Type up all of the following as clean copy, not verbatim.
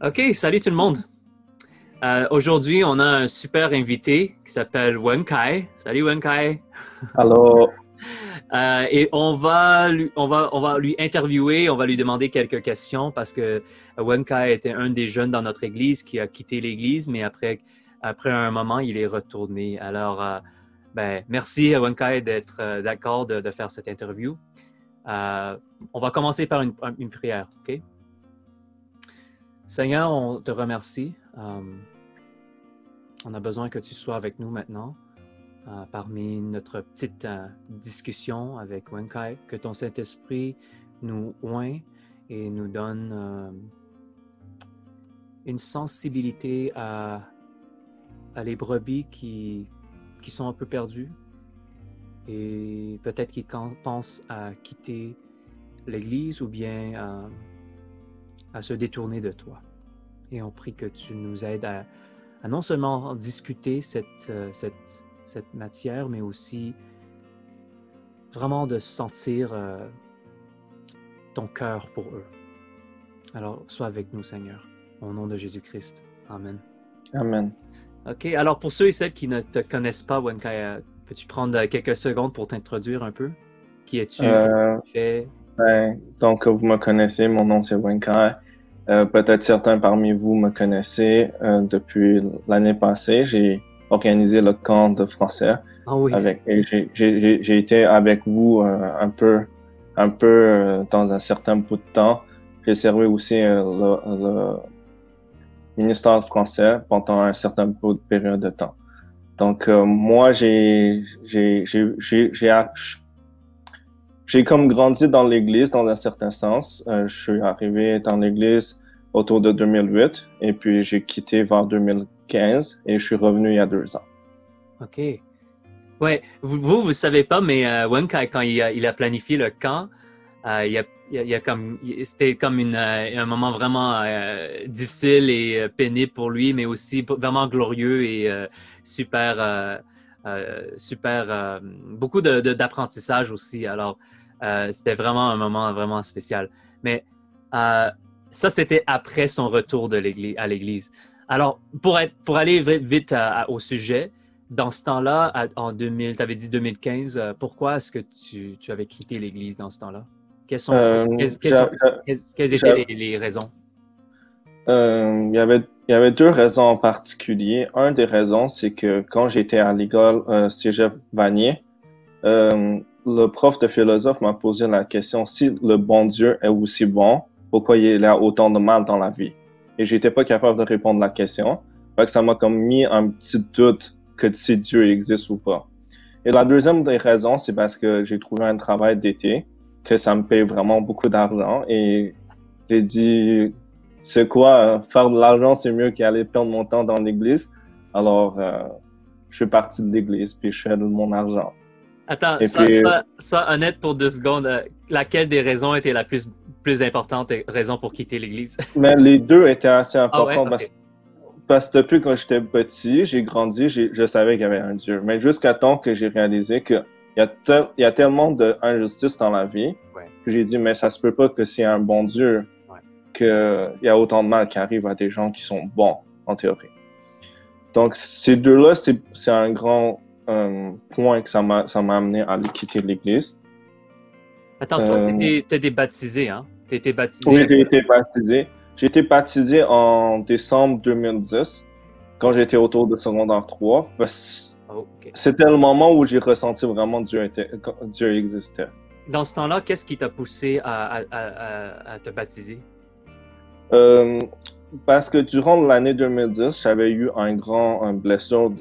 OK, salut tout le monde. Aujourd'hui, on a un super invité qui s'appelle Wen Kai. Salut Wen Kai. Alors, Et on va lui interviewer, on va lui demander quelques questions parce que Wen Kai était un des jeunes dans notre église qui a quitté l'église, mais après un moment, il est retourné. Alors, merci Wen Kai d'être d'accord de faire cette interview. On va commencer par une prière, OK? Seigneur, on te remercie. On a besoin que tu sois avec nous maintenant, parmi notre petite discussion avec Wenkai, que ton Saint-Esprit nous oint et nous donne une sensibilité à les brebis qui sont un peu perdues et peut-être qui pensent à quitter l'Église ou bien à se détourner de toi. Et on prie que tu nous aides à non seulement discuter cette matière, mais aussi vraiment de sentir ton cœur pour eux. Alors, sois avec nous, Seigneur, au nom de Jésus-Christ. Amen. amen. OK, alors pour ceux et celles qui ne te connaissent pas, Wenkai, peux-tu prendre quelques secondes pour t'introduire un peu? Qui es-tu? Qu'est-ce Euh, que tu fais? donc, vous me connaissez, mon nom c'est Wenkai. Peut-être certains parmi vous me connaissez. Depuis l'année passée, j'ai organisé le camp de français Ah oui. et j'ai été avec vous dans un certain bout de temps. J'ai servi aussi le ministère français pendant un certain bout de période de temps. Donc, moi, j'ai comme grandi dans l'église dans un certain sens. Je suis arrivé dans l'église autour de 2008 et puis j'ai quitté vers 2015 et je suis revenu il y a 2 ans. OK. Ouais, vous savez pas, mais Wenkai, quand il a planifié le camp, c'était comme un moment vraiment difficile et pénible pour lui, mais aussi vraiment glorieux et beaucoup d'apprentissage aussi. Alors, c'était vraiment un moment vraiment spécial. Mais euh, ça, c'était après son retour à l'église. Alors, pour aller vite au sujet, dans ce temps-là, en 2000, tu avais dit 2015, pourquoi est-ce que tu avais quitté l'Église dans ce temps-là? Quelles sont, quelles, quelles sont, J'a- quelles étaient j'a- les raisons? il y avait deux raisons en particulier. Un des raisons, c'est que quand j'étais à l'école Cégep Vanier, le prof de philosophe m'a posé la question, si le bon Dieu est aussi bon, pourquoi il y a autant de mal dans la vie? Et j'étais pas capable de répondre à la question. Fait que ça m'a comme mis un petit doute que si Dieu existe ou pas. Et la deuxième des raisons, c'est parce que j'ai trouvé un travail d'été, que ça me paye vraiment beaucoup d'argent. Et j'ai dit, c'est quoi, faire de l'argent, c'est mieux qu'aller perdre mon temps dans l'église. Alors, je suis parti de l'église, puis je fais de mon argent. Attends, Et puis, sois honnête pour 2 secondes. Laquelle des raisons était la plus importante raison pour quitter l'Église? mais les deux étaient assez Ah ouais? importants OK. parce que depuis quand j'étais petit, j'ai grandi, je savais qu'il y avait un Dieu. Mais jusqu'à temps que j'ai réalisé il y a tellement d'injustices dans la vie Ouais. que j'ai dit, mais ça se peut pas que s'il y a un bon Dieu, Ouais. qu'il y a autant de mal qui arrive à des gens qui sont bons, en théorie. Donc, ces deux-là, c'est un grand point que ça m'a amené à quitter l'Église. Attends, toi, Euh, t'étais baptisé, hein? T'étais baptisé oui, à j'ai quel... été baptisé. J'ai été baptisé en décembre 2010, quand OK. j'étais autour de secondaire 3. Oh, OK. C'était le moment où j'ai ressenti vraiment que Dieu existait. Dans ce temps-là, qu'est-ce qui t'a poussé à te baptiser? Euh, Parce que durant l'année 2010, j'avais eu une blessure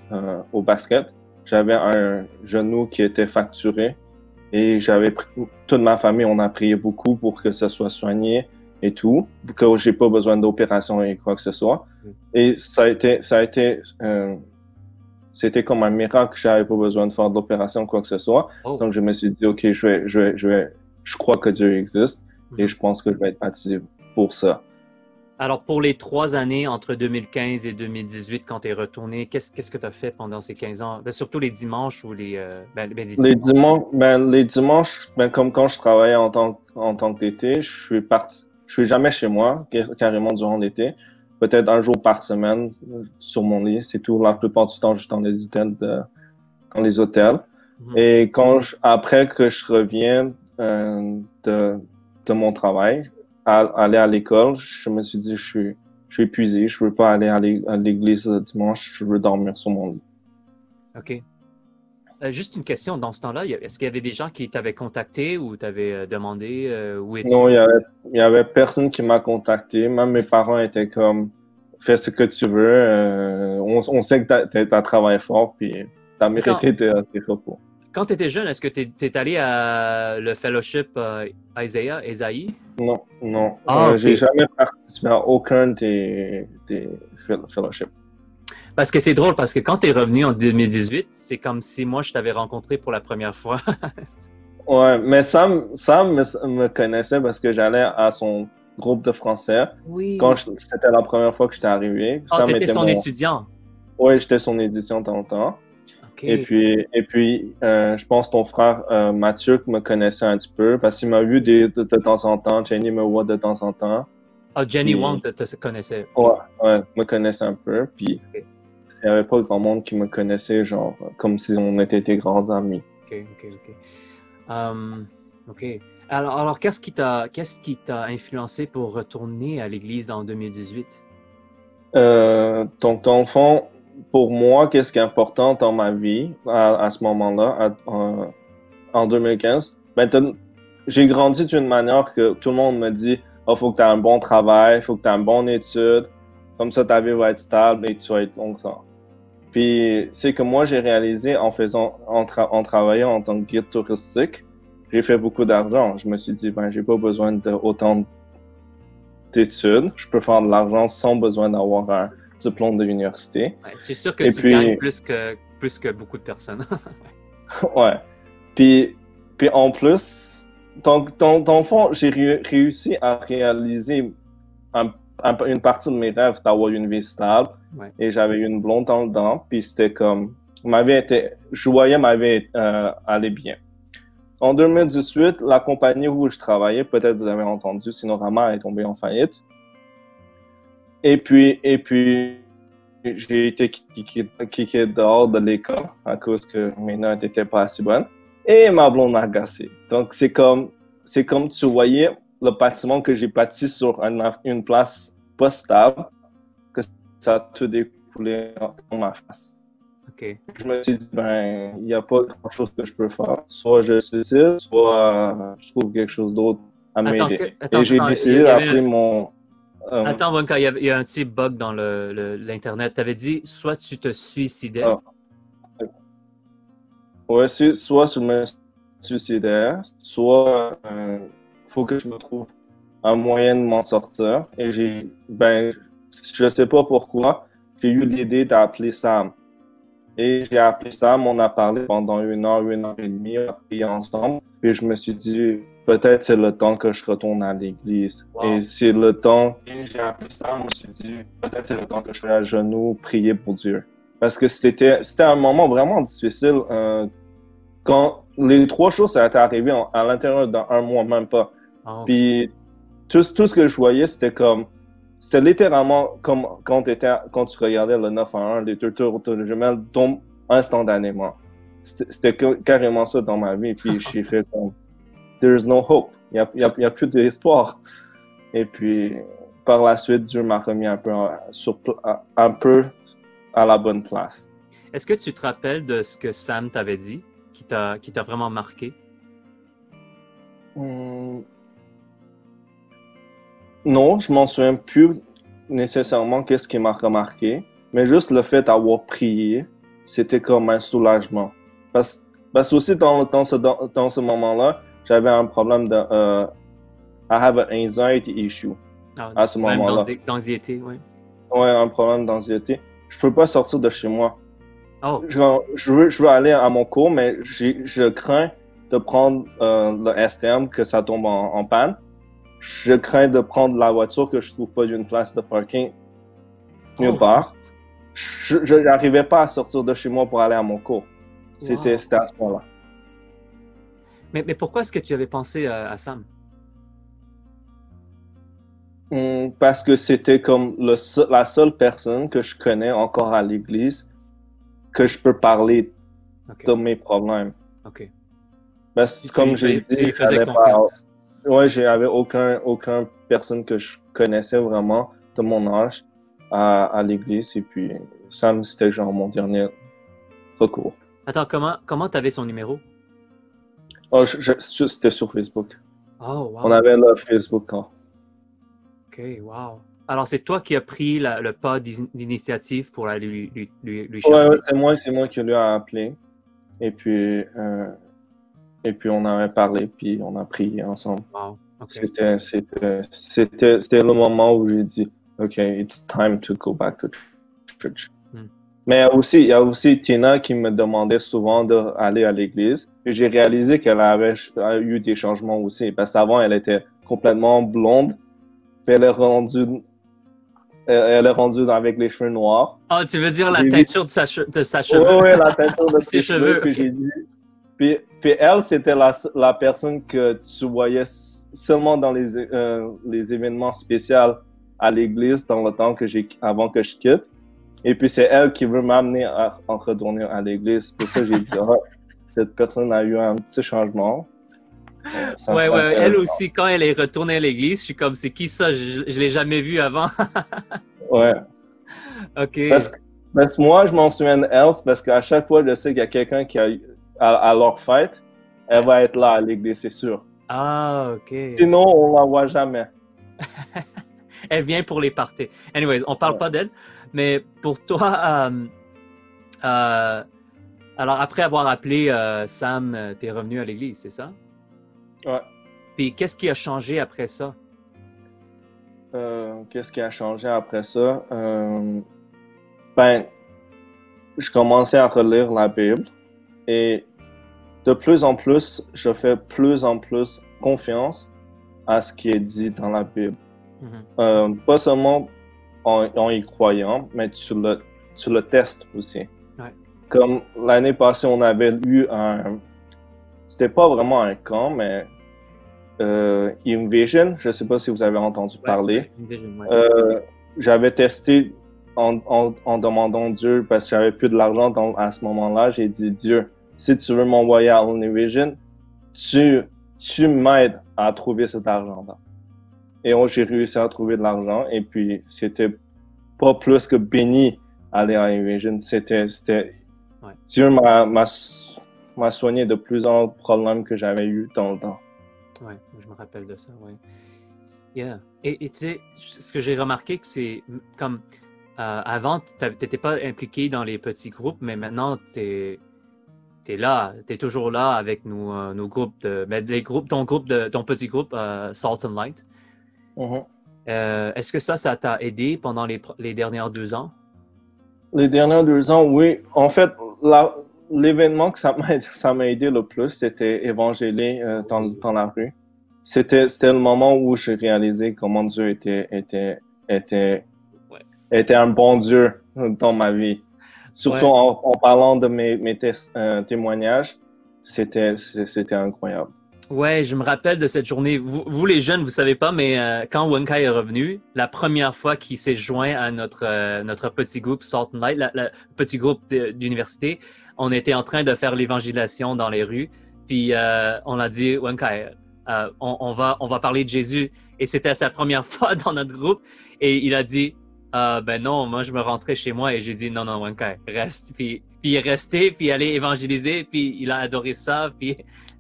au basket. J'avais un genou qui était fracturé et toute ma famille, on a prié beaucoup pour que ça soit soigné et tout, pour que j'ai pas besoin d'opération et quoi que ce soit. Mm. Et c'était comme un miracle que j'avais pas besoin de faire d'opération ou quoi que ce soit. Oh. Donc je me suis dit, ok, je crois que Dieu existe et Mhm. je pense que je vais être baptisé pour ça. Alors, pour les 3 années entre 2015 et 2018, quand tu es retourné, qu'est-ce que tu as fait pendant ces 15 ans? Ben, surtout les dimanches ou les dimanches. Les dimanches, comme quand je travaillais en tant que d'été, je suis jamais chez moi, carrément durant l'été. peut-être un jour par semaine sur mon lit. C'est tout. La plupart du temps, je suis dans les hôtels. Mhm. Et après que je reviens de mon travail, aller à l'école, je me suis dit, je suis épuisé, je veux pas aller à l'église le dimanche, je veux dormir sur mon lit. OK. Juste une question, dans ce temps-là, est-ce qu'il y avait des gens qui t'avaient contacté ou t'avaient demandé où Non, es-tu? il y avait personne qui m'a contacté. Même mes parents étaient comme, fais ce que tu veux. On sait que t'as travaillé fort, puis t'as Mais mérité tes repos. quand tu étais jeune, est-ce que tu es allé à le fellowship Isaiah, Esaïe? Non, non. Ah, J'ai OK. jamais participé à aucun des fellowships. Parce que c'est drôle, parce que quand tu es revenu en 2018, c'est comme si moi, je t'avais rencontré pour la première fois. Ouais, mais me connaissait parce que j'allais à son groupe de français Oui. c'était la première fois que j'étais arrivé. Ah, tu Sam étais était son mon, étudiant. ouais, j'étais son édition dans le temps. OK. Je pense que ton frère Mathieu me connaissait un petit peu parce qu'il m'a vu de temps en temps. Jenny me voit de temps en temps. Ah, Jenny Wong Puis, te connaissait. OK. ouais, ouais, me connaissait un peu. Puis, OK. il n'y avait pas grand monde qui me connaissait, genre, comme si on était des grands amis. OK. OK. OK. OK. Alors qu'est-ce qui t'a influencé pour retourner à l'église en 2018? Donc, dans le fond, pour moi, qu'est-ce qui est important dans ma vie à ce moment-là, en 2015? J'ai grandi d'une manière que tout le monde me dit, oh, faut que tu aies un bon travail, faut que tu aies une bonne étude, comme ça ta vie va être stable et tu vas être longtemps. Puis, c'est que moi, j'ai réalisé en travaillant en tant que guide touristique, j'ai fait beaucoup d'argent. Je me suis dit, ben, j'ai pas besoin d'autant d'études. Je peux faire de l'argent sans besoin d'avoir un diplôme de l'université. Ouais, je suis sûr que Et tu gagnes puis, plus que beaucoup de personnes. ouais. Puis, puis en plus, dans le fond, j'ai réussi à réaliser une partie de mes rêves d'avoir une vie stable. Ouais. Et j'avais une blonde dans le dent. Puis c'était comme, je voyais ma vie aller bien. En 2018, la compagnie où je travaillais, peut-être vous avez entendu, Sinorama est tombée en faillite. Et puis, j'ai été kické dehors de l'école à cause que mes notes n'étaient pas assez bonnes. Et ma blonde m'a agacé. Donc, c'est comme tu voyais le bâtiment que j'ai bâti sur une place pas stable, que ça a tout découlé dans ma face. OK. Je me suis dit, ben, il n'y a pas grand-chose que je peux faire. Soit je suicide, soit je trouve quelque chose d'autre à m'aider. Attends, Et j'ai attends, décidé d'appeler mon... attends, Wonka, il y a un petit bug dans l'Internet. Tu avais dit soit tu te suicidais. ah, ouais, soit je me suicidais, soit faut que je me trouve un moyen de m'en sortir. Et je sais pas pourquoi, j'ai eu l'idée d'appeler Sam. Et j'ai appelé Sam, on a parlé pendant une heure et demie, on a prié ensemble. Puis je me suis dit, peut-être c'est le temps que je retourne à l'église. Wow. Et c'est le temps. Et j'ai appelé Sam, je me suis dit, peut-être c'est le temps que je sois à genoux, prier pour Dieu. Parce que c'était un moment vraiment difficile. Quand les trois choses, ça a été arrivé à l'intérieur d'un mois, même pas. Ah, OK. Puis tout ce que je voyais, c'était littéralement comme quand tu regardais le 9 à 1, les deux tours de jumelles tombent instantanément. C'était carrément ça dans ma vie. Puis j'ai fait comme, there's no hope. Il y a plus d'espoir. Et puis, par la suite, Dieu m'a remis un peu à la bonne place. Est-ce que tu te rappelles de ce que Sam t'avait dit, qui t'a vraiment marqué? Non, je m'en souviens plus nécessairement qu'est-ce qui m'a remarqué, mais juste le fait d'avoir prié, c'était comme un soulagement. Parce aussi dans ce moment-là, j'avais un problème I have an anxiety issue Ah, à ce problème moment-là. d'anxiété, oui. Ouais, un problème d'anxiété. Je peux pas sortir de chez moi. Oh, Je veux aller à mon cours, mais je crains de prendre le STM, que ça tombe en panne. Je crains de prendre la voiture, que je trouve pas d'une place de parking nulle part. Je n'arrivais pas à sortir de chez moi pour aller à mon cours. C'était à ce point-là. Mais pourquoi est-ce que tu avais pensé à Sam? Parce que c'était comme la seule personne que je connais encore à l'église que je peux parler OK. de mes problèmes. OK. Parce Puis que comme j'ai tu dit, lui faisais confiance. ouais, j'avais aucun personne que je connaissais vraiment de mon âge à l'église. Et puis, Sam, c'était genre mon dernier recours. Attends, comment t'avais son numéro? Oh, c'était sur Facebook. Oh, On wow. avait le Facebook quand. OK, wow. Alors, c'est toi qui as pris le pas d'initiative pour aller lui Ouais, ouais, chercher? c'est moi qui lui ai appelé. Et puis, euh, et puis on avait parlé, puis on a prié ensemble. Wow. OK. C'était le moment où j'ai dit, OK, it's time to go back to church. Hmm. Mais il y a aussi Tina qui me demandait souvent d'aller à l'église. Et j'ai réalisé qu'elle avait eu des changements aussi. Parce qu'avant, elle était complètement blonde. Puis elle est rendue avec les cheveux noirs. Ah, tu veux dire la J'ai vu, teinture de sa cheveux? ouais, ouais, la teinture de Ses ses cheveux. cheveux, Puis OK. j'ai dit, puis elle, c'était la personne que tu voyais seulement dans les événements spéciaux à l'église dans le temps avant que je quitte. Et puis c'est elle qui veut m'amener à retourner à l'église. Pour ça, j'ai dit, ah, cette personne a eu un petit changement. Ça Ouais, ouais. s'appelle, Elle aussi, quand elle est retournée à l'église, je suis comme, c'est qui ça? Je l'ai jamais vu avant. ouais. Parce OK. que, parce que moi, je m'en souviens d'elle, parce qu'à chaque fois, je sais qu'il y a quelqu'un qui a, à leur fête, elle Ouais. va être là à l'église, c'est sûr. Ah, OK. Sinon, on la voit jamais. Elle vient pour les parties. Anyways, on parle Ouais. pas d'elle, mais pour toi, euh, alors après avoir appelé Sam, t'es revenu à l'église, c'est ça? Ouais. Puis qu'est-ce qui a changé après ça? Qu'est-ce qui a changé après ça? Ben, je commençais à relire la Bible et de plus en plus, je fais plus en plus confiance à ce qui est dit dans la Bible. Mhm. Pas seulement en y croyant, mais tu le testes aussi. Ouais. Comme l'année passée, on avait eu c'était pas vraiment un camp, mais Invision, je sais pas si vous avez entendu Ouais, parler. ouais, Vision, ouais. J'avais testé en demandant Dieu parce que j'avais plus de l'argent à ce moment-là. J'ai dit, Dieu, si tu veux m'envoyer à Univision, tu m'aides à trouver cet argent-là. Et j'ai réussi à trouver de l'argent. Et puis, c'était pas plus que béni aller à Univision. Ouais. Dieu m'a soigné de plusieurs problèmes que j'avais eu dans le temps. Ouais, je me rappelle de ça, ouais. Yeah. Et tu sais, ce que j'ai remarqué, que c'est comme avant, tu n'étais pas impliqué dans les petits groupes, mais maintenant, tu es là, tu es toujours là avec nos groupes, ton petit groupe, Salt and Light. Mhm. Est-ce que ça t'a aidé pendant les dernières 2 ans? Les derniers 2 ans, oui. En fait, l'événement que ça m'a aidé le plus, c'était évangéliser dans la rue. C'était le moment où j'ai réalisé comment Dieu était, Ouais. était un bon Dieu dans ma vie. Surtout Ouais. en parlant de mes témoignages, c'était incroyable. Ouais, je me rappelle de cette journée. Vous les jeunes, vous savez pas, mais quand Wenkai est revenu, la première fois qu'il s'est joint à notre petit groupe Salt and Light, le petit groupe d'université, on était en train de faire l'évangélisation dans les rues. Puis on a dit, Wenkai, on va parler de Jésus. Et c'était sa première fois dans notre groupe. Et il a dit, ben non, moi je me rentrais chez moi. Et j'ai dit, non, non, Wenkai, reste. Puis il est resté, puis il allait évangéliser, puis il a adoré ça. Puis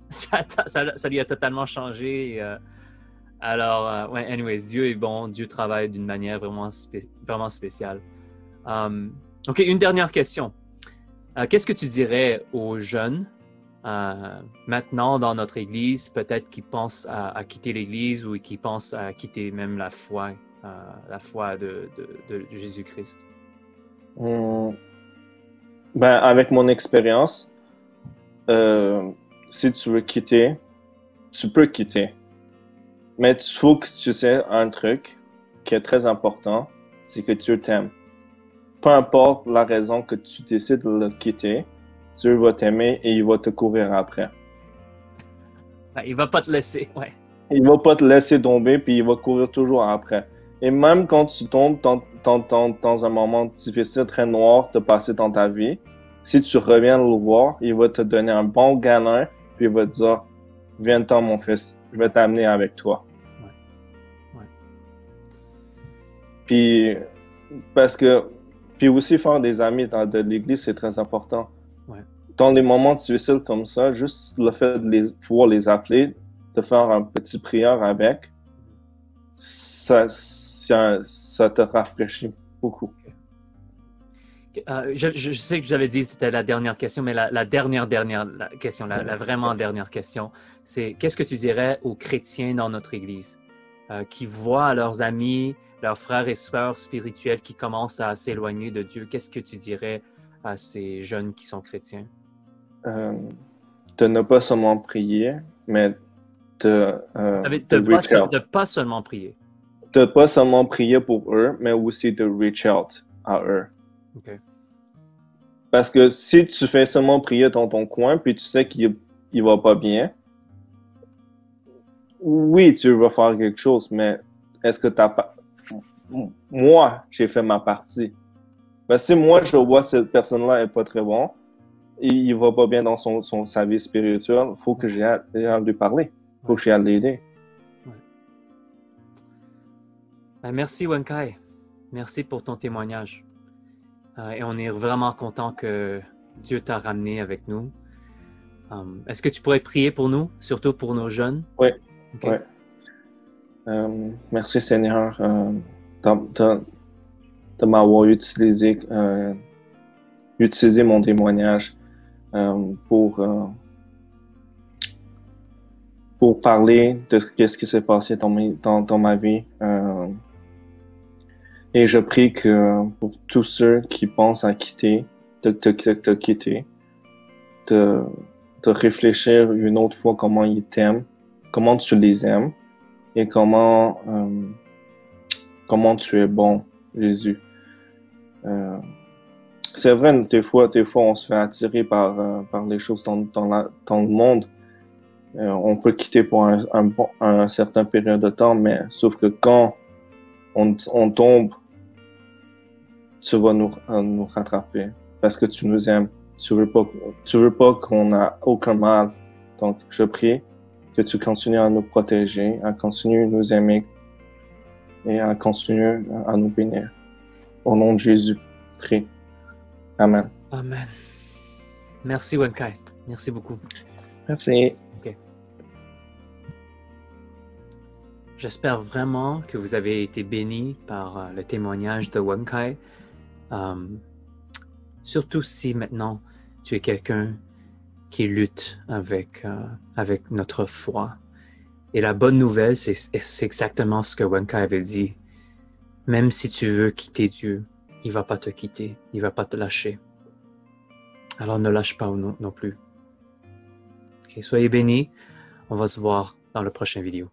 ça lui a totalement changé. Alors, ouais, anyways, Dieu est bon, Dieu travaille d'une manière vraiment spéciale. OK, une dernière question. Qu'est-ce que tu dirais aux jeunes maintenant dans notre Église, peut-être qui pensent à quitter l'Église ou qui pensent à quitter même la foi de Jésus-Christ? Ben, avec mon expérience, si tu veux quitter, tu peux quitter. Mais il faut que tu sais un truc qui est très important, c'est que Dieu t'aime. Peu importe la raison que tu décides de le quitter, Dieu va t'aimer et il va te courir après. Ouais, il va pas te laisser, ouais. Il va pas te laisser tomber puis il va courir toujours après. Et même quand tu tombes dans un moment difficile, très noir de passer dans ta vie, si tu reviens le voir, il va te donner un bon câlin, puis il va te dire, viens-t'en mon fils, je vais t'amener avec toi. Ouais. Ouais. Puis, parce que, puis aussi faire des amis dans de l'église, c'est très important. Ouais. Dans les moments difficiles comme ça, juste le fait de pouvoir les appeler, de faire un petit prière avec, ça te rafraîchit beaucoup. Je sais que j'avais dit que c'était la dernière question, mais la dernière question, la vraiment dernière question, c'est qu'est-ce que tu dirais aux chrétiens dans notre Église qui voient leurs amis, leurs frères et sœurs spirituels qui commencent à s'éloigner de Dieu? Qu'est-ce que tu dirais à ces jeunes qui sont chrétiens? De ne pas seulement prier, mais de reach out. De pas seulement prier. De pas seulement prier pour eux, mais aussi de reach out à eux. Okay. Parce que si tu fais seulement prier dans ton coin, puis tu sais qu'il va pas bien, oui, tu vas faire quelque chose, mais est-ce que t'as pas... Moi, j'ai fait ma partie. Parce que si moi, je vois que cette personne-là est pas très bon, il va pas bien dans sa vie spirituelle, il faut que j'aille lui parler. Il faut que j'aille l'aider. Ouais. Merci, Wenkai. Merci pour ton témoignage. Et on est vraiment content que Dieu t'a ramené avec nous. Est-ce que tu pourrais prier pour nous, surtout pour nos jeunes? Oui. Okay. Ouais. Merci Seigneur de m'avoir utilisé mon témoignage pour parler de ce qui s'est passé dans ma vie. Et je prie que pour tous ceux qui pensent à quitter, de te quitter, de réfléchir une autre fois comment ils t'aiment, comment tu les aimes et comment tu es bon, Jésus. C'est vrai, des fois, on se fait attirer par les choses dans le monde. On peut quitter pour un certain période de temps, mais sauf que quand on tombe, tu vas nous rattraper parce que tu nous aimes. Tu veux pas qu'on a aucun mal. Donc, je prie que tu continues à nous protéger, à continuer à nous aimer et à continuer à nous bénir. Au nom de Jésus, prie. Amen. Amen. Merci, Wenkai. Merci beaucoup. Merci. Okay. J'espère vraiment que vous avez été bénis par le témoignage de Wenkai. Surtout si maintenant tu es quelqu'un qui lutte avec notre foi. Et la bonne nouvelle, c'est exactement ce que Wenkai avait dit. Même si tu veux quitter Dieu, il ne va pas te quitter, il ne va pas te lâcher. Alors ne lâche pas non plus. Okay, soyez bénis, on va se voir dans la prochaine vidéo.